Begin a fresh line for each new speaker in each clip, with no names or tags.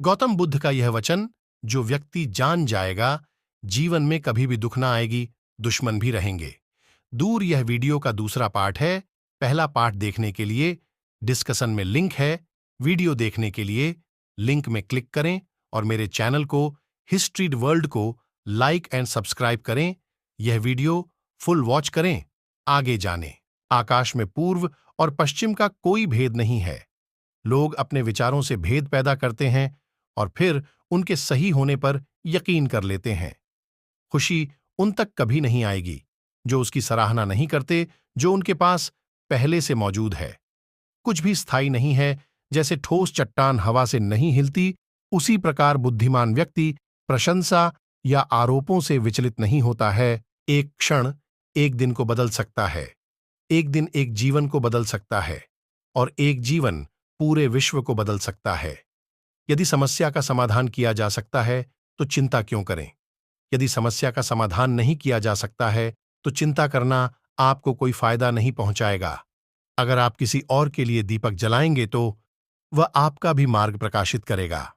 गौतम बुद्ध का यह वचन, जो व्यक्ति जान जाएगा जीवन में कभी भी दुख ना आएगी, दुश्मन भी रहेंगे। दूर यह वीडियो का दूसरा पार्ट है। पहला पार्ट देखने के लिए डिस्कशन में लिंक है। वीडियो देखने के लिए लिंक में क्लिक करें और मेरे चैनल को हिस्ट्री वर्ल्ड को लाइक एंड सब्सक्राइब करें। यह वीडियो फुल वॉच करें। आगे जाने। आकाश में पूर्व और पश्चिम का कोई भेद नहीं है। लोग अपने विचारों से भेद पैदा करते हैं और फिर उनके सही होने पर यकीन कर लेते हैं। खुशी उन तक कभी नहीं आएगी जो उसकी सराहना नहीं करते, जो उनके पास पहले से मौजूद है। कुछ भी स्थायी नहीं है। जैसे ठोस चट्टान हवा से नहीं हिलती, उसी प्रकार बुद्धिमान व्यक्ति प्रशंसा या आरोपों से विचलित नहीं होता है। एक क्षण एक दिन को बदल सकता है, एक दिन एक जीवन को बदल सकता है, और एक जीवन पूरे विश्व को बदल सकता है। यदि समस्या का समाधान किया जा सकता है तो चिंता क्यों करें? यदि समस्या का समाधान नहीं किया जा सकता है तो चिंता करना आपको कोई फायदा नहीं पहुंचाएगा। अगर आप किसी और के लिए दीपक जलाएंगे तो वह आपका भी मार्ग प्रकाशित करेगा।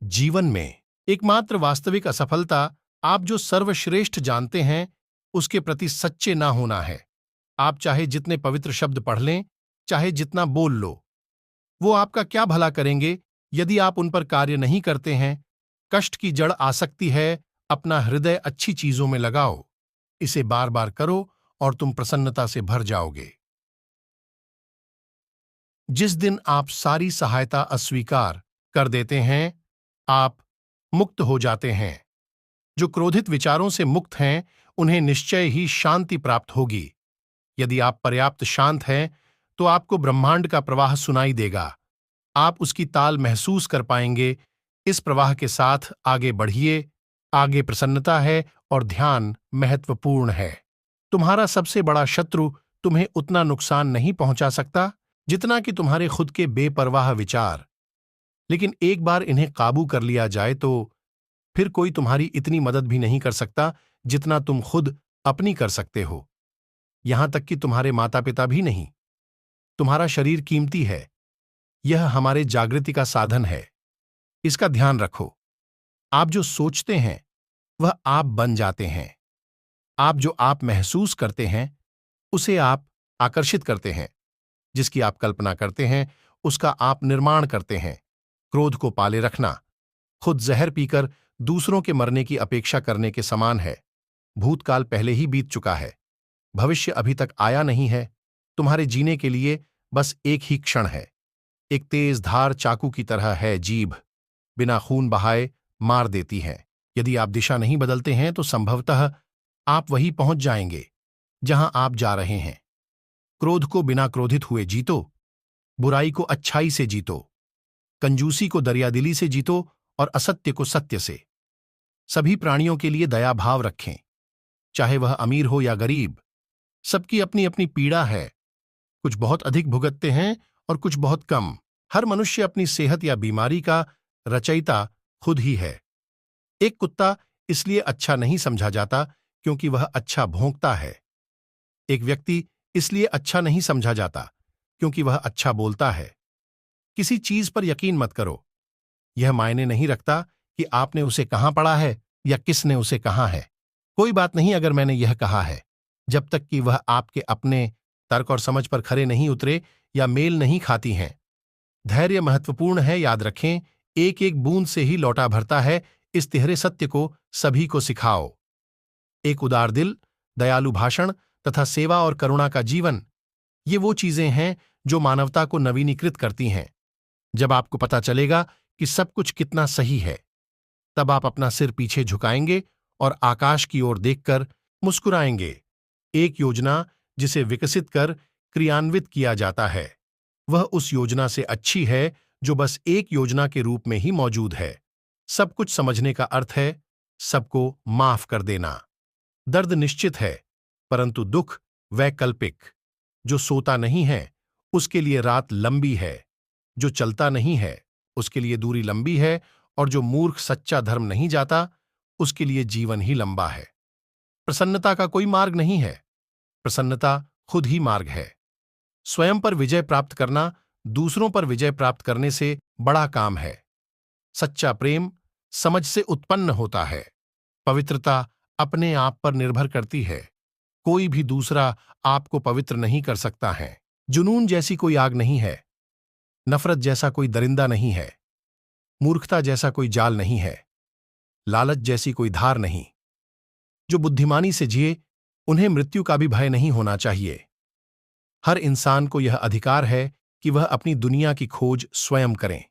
जीवन में एकमात्र वास्तविक असफलता आप जो सर्वश्रेष्ठ जानते हैं उसके प्रति सच्चे ना होना है। आप चाहे जितने पवित्र शब्द पढ़ लें, चाहे जितना बोल लो, वो आपका क्या भला करेंगे यदि आप उन पर कार्य नहीं करते हैं। कष्ट की जड़ आसक्ति है। अपना हृदय अच्छी चीजों में लगाओ। इसे बार बार करो और तुम प्रसन्नता से भर जाओगे। जिस दिन आप सारी सहायता अस्वीकार कर देते हैं, आप मुक्त हो जाते हैं। जो क्रोधित विचारों से मुक्त हैं, उन्हें निश्चय ही शांति प्राप्त होगी। यदि आप पर्याप्त शांत हैं तो आपको ब्रह्मांड का प्रवाह सुनाई देगा। आप उसकी ताल महसूस कर पाएंगे। इस प्रवाह के साथ आगे बढ़िए। आगे प्रसन्नता है और ध्यान महत्वपूर्ण है। तुम्हारा सबसे बड़ा शत्रु तुम्हें उतना नुकसान नहीं पहुंचा सकता जितना कि तुम्हारे खुद के बेपरवाह विचार। लेकिन एक बार इन्हें काबू कर लिया जाए तो फिर कोई तुम्हारी इतनी मदद भी नहीं कर सकता जितना तुम खुद अपनी कर सकते हो। यहां तक कि तुम्हारे माता पिता भी नहीं। तुम्हारा शरीर कीमती है। यह हमारे जागृति का साधन है। इसका ध्यान रखो। आप जो सोचते हैं वह आप बन जाते हैं। आप जो आप महसूस करते हैं उसे आप आकर्षित करते हैं। जिसकी आप कल्पना करते हैं उसका आप निर्माण करते हैं। क्रोध को पाले रखना खुद जहर पीकर दूसरों के मरने की अपेक्षा करने के समान है। भूतकाल पहले ही बीत चुका है। भविष्य अभी तक आया नहीं है। तुम्हारे जीने के लिए बस एक ही क्षण है। एक तेज धार चाकू की तरह है जीभ। बिना खून बहाए मार देती है। यदि आप दिशा नहीं बदलते हैं तो संभवतः आप वहीं पहुंच जाएंगे जहां आप जा रहे हैं। क्रोध को बिना क्रोधित हुए जीतो। बुराई को अच्छाई से जीतो। कंजूसी को दरियादिली से जीतो और असत्य को सत्य से। सभी प्राणियों के लिए दया भाव रखें, चाहे वह अमीर हो या गरीब। सबकी अपनी अपनी पीड़ा है। कुछ बहुत अधिक भुगतते हैं और कुछ बहुत कम। हर मनुष्य अपनी सेहत या बीमारी का रचयिता खुद ही है। एक कुत्ता इसलिए अच्छा नहीं समझा जाता क्योंकि वह अच्छा भौंकता है। एक व्यक्ति इसलिए अच्छा नहीं समझा जाता क्योंकि वह अच्छा बोलता है। किसी चीज पर यकीन मत करो। यह मायने नहीं रखता कि आपने उसे कहां पढ़ा है या किसने उसे कहा है। कोई बात नहीं अगर मैंने यह कहा है, जब तक कि वह आपके अपने तर्क और समझ पर खरे नहीं उतरे या मेल नहीं खाती हैं। धैर्य महत्वपूर्ण है, याद रखें। एक एक बूंद से ही लौटा भरता है। इस तिहरे सत्य को सभी को सिखाओ। एक उदार दिल, दयालु भाषण तथा सेवा और करुणा का जीवन, ये वो चीजें हैं जो मानवता को नवीनीकृत करती हैं। जब आपको पता चलेगा कि सब कुछ कितना सही है, तब आप अपना सिर पीछे झुकाएंगे और आकाश की ओर देखकर मुस्कुराएंगे। एक योजना जिसे विकसित कर क्रियान्वित किया जाता है, वह उस योजना से अच्छी है जो बस एक योजना के रूप में ही मौजूद है। सब कुछ समझने का अर्थ है सबको माफ कर देना। दर्द निश्चित है, परंतु दुख वैकल्पिक। जो सोता नहीं है उसके लिए रात लंबी है। जो चलता नहीं है उसके लिए दूरी लंबी है, और जो मूर्ख सच्चा धर्म नहीं जाता उसके लिए जीवन ही लंबा है। प्रसन्नता का कोई मार्ग नहीं है। प्रसन्नता खुद ही मार्ग है। स्वयं पर विजय प्राप्त करना दूसरों पर विजय प्राप्त करने से बड़ा काम है। सच्चा प्रेम समझ से उत्पन्न होता है। पवित्रता अपने आप पर निर्भर करती है। कोई भी दूसरा आपको पवित्र नहीं कर सकता है। जुनून जैसी कोई आग नहीं है। नफरत जैसा कोई दरिंदा नहीं है। मूर्खता जैसा कोई जाल नहीं है। लालच जैसी कोई धार नहीं। जो बुद्धिमानी से जिए उन्हें मृत्यु का भी भय नहीं होना चाहिए। हर इंसान को यह अधिकार है कि वह अपनी दुनिया की खोज स्वयं करें।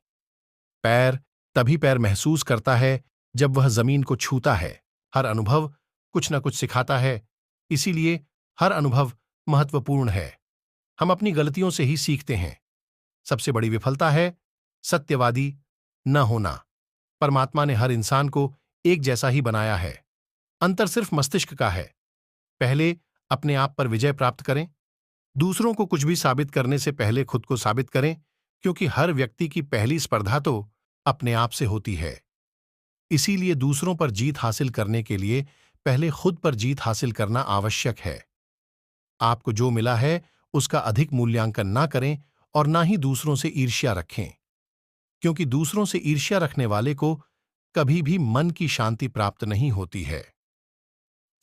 पैर तभी पैर महसूस करता है जब वह जमीन को छूता है। हर अनुभव कुछ न कुछ सिखाता है, इसीलिए हर अनुभव महत्वपूर्ण है। हम अपनी गलतियों से ही सीखते हैं। सबसे बड़ी विफलता है सत्यवादी न होना। परमात्मा ने हर इंसान को एक जैसा ही बनाया है। अंतर सिर्फ मस्तिष्क का है। पहले अपने आप पर विजय प्राप्त करें। दूसरों को कुछ भी साबित करने से पहले खुद को साबित करें, क्योंकि हर व्यक्ति की पहली स्पर्धा तो अपने आप से होती है। इसीलिए दूसरों पर जीत हासिल करने के लिए पहले खुद पर जीत हासिल करना आवश्यक है। आपको जो मिला है उसका अधिक मूल्यांकन ना करें और ना ही दूसरों से ईर्ष्या रखें, क्योंकि दूसरों से ईर्ष्या रखने वाले को कभी भी मन की शांति प्राप्त नहीं होती है।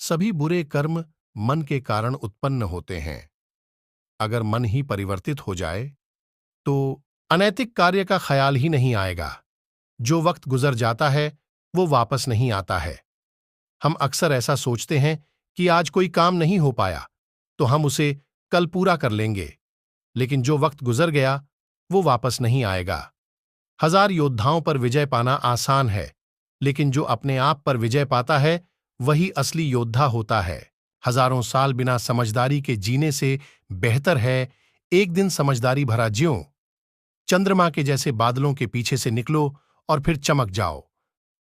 सभी बुरे कर्म मन के कारण उत्पन्न होते हैं। अगर मन ही परिवर्तित हो जाए तो अनैतिक कार्य का ख्याल ही नहीं आएगा। जो वक्त गुजर जाता है वो वापस नहीं आता है। हम अक्सर ऐसा सोचते हैं कि आज कोई काम नहीं हो पाया तो हम उसे कल पूरा कर लेंगे, लेकिन जो वक्त गुजर गया वो वापस नहीं आएगा। 1000 योद्धाओं पर विजय पाना आसान है, लेकिन जो अपने आप पर विजय पाता है वही असली योद्धा होता है। हजारों साल बिना समझदारी के जीने से बेहतर है एक दिन समझदारी भरा ज्यों। चंद्रमा के जैसे बादलों के पीछे से निकलो और फिर चमक जाओ।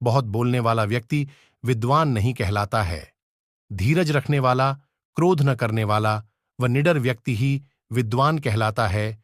बहुत बोलने वाला व्यक्ति विद्वान नहीं कहलाता है। धीरज रखने वाला, क्रोध न करने वाला व निडर व्यक्ति ही विद्वान कहलाता है।